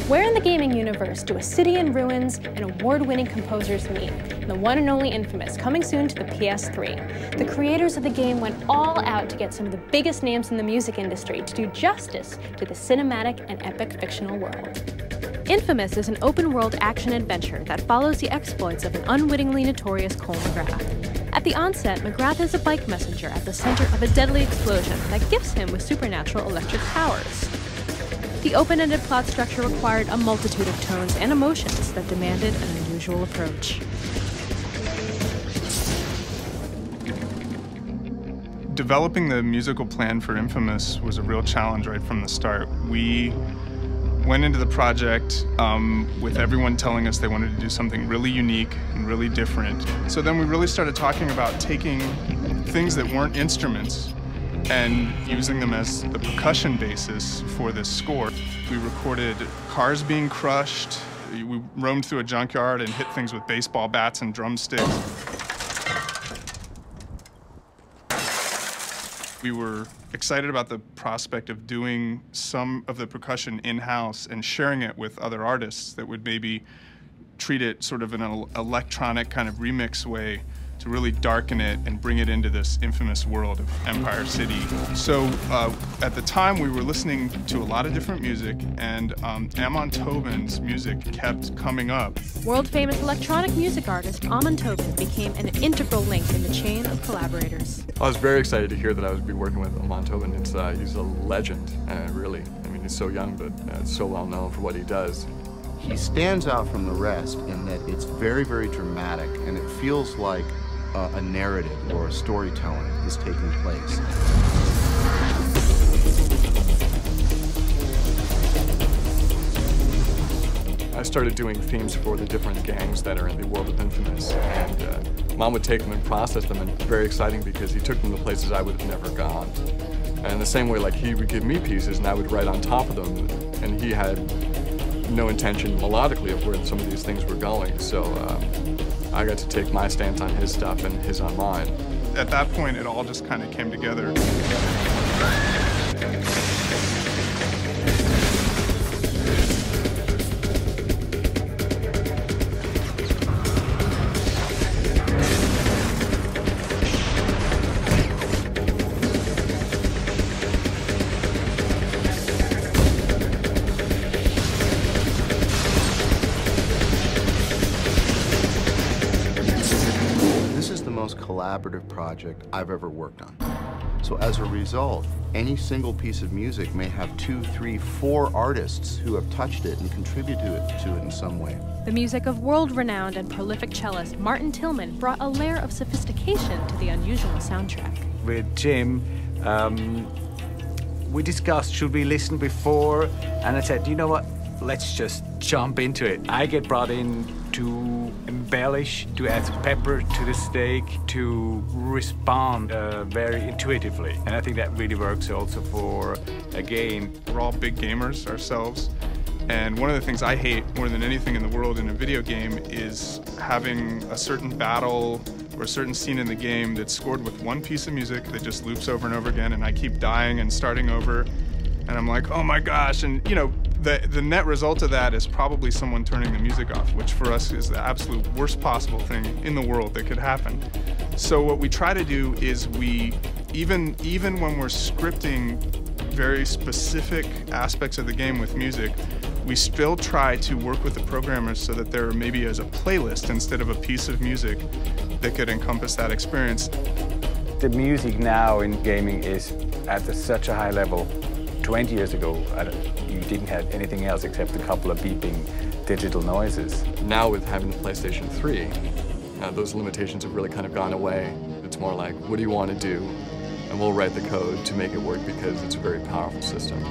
Where in the gaming universe do a city in ruins and award-winning composers meet? The one and only inFamous, coming soon to the PS3. The creators of the game went all out to get some of the biggest names in the music industry to do justice to the cinematic and epic fictional world. inFamous is an open-world action-adventure that follows the exploits of an unwittingly notorious Qore McGrath. At the onset, McGrath is a bike messenger at the center of a deadly explosion that gifts him with supernatural electric powers. The open-ended plot structure required a multitude of tones and emotions that demanded an unusual approach. Developing the musical plan for inFamous was a real challenge right from the start. We went into the project with everyone telling us they wanted to do something really unique and really different. So then we really started talking about taking things that weren't instruments and using them as the percussion basis for this score. We recorded cars being crushed. We roamed through a junkyard and hit things with baseball bats and drumsticks. We were excited about the prospect of doing some of the percussion in-house and sharing it with other artists that would maybe treat it sort of in an electronic kind of remix way to really darken it and bring it into this infamous world of Empire City. So at the time we were listening to a lot of different music, and Amon Tobin's music kept coming up. World-famous electronic music artist Amon Tobin became an integral link in the chain of collaborators. I was very excited to hear that I would be working with Amon Tobin. He's a legend, really. I mean, he's so young, but so well known for what he does. He stands out from the rest in that it's very, very dramatic, and it feels like a narrative or a storytelling is taking place. I started doing themes for the different gangs that are in the world of inFamous, and Mom would take them and process them, and very exciting because he took them to places I would have never gone. And in the same way, like, he would give me pieces and I would write on top of them, and he had no intention melodically of where some of these things were going, so I got to take my stance on his stuff and his on mine. At that point, it all just kind of came together. Most collaborative project I've ever worked on. So as a result, any single piece of music may have 2, 3, 4 artists who have touched it and contributed to it in some way. The music of world-renowned and prolific cellist Martin Tillman brought a layer of sophistication to the unusual soundtrack. With Jim, we discussed, should we listen before? And I said, you know what, let's just jump into it. I get brought in to embellish, to add some pepper to the steak, to respond very intuitively. And I think that really works also for a game. We're all big gamers ourselves, and one of the things I hate more than anything in the world in a video game is having a certain battle or a certain scene in the game that's scored with one piece of music that just loops over and over again, and I keep dying and starting over, and I'm like, oh my gosh, and you know, the net result of that is probably someone turning the music off, which for us is the absolute worst possible thing in the world that could happen. So what we try to do is even when we're scripting very specific aspects of the game with music, we still try to work with the programmers so that there maybe is a playlist instead of a piece of music that could encompass that experience. The music now in gaming is at such a high level. 20 years ago, you didn't have anything else except a couple of beeping digital noises. Now with having the PlayStation 3, those limitations have really kind of gone away. It's more like, what do you want to do? And we'll write the code to make it work because it's a very powerful system.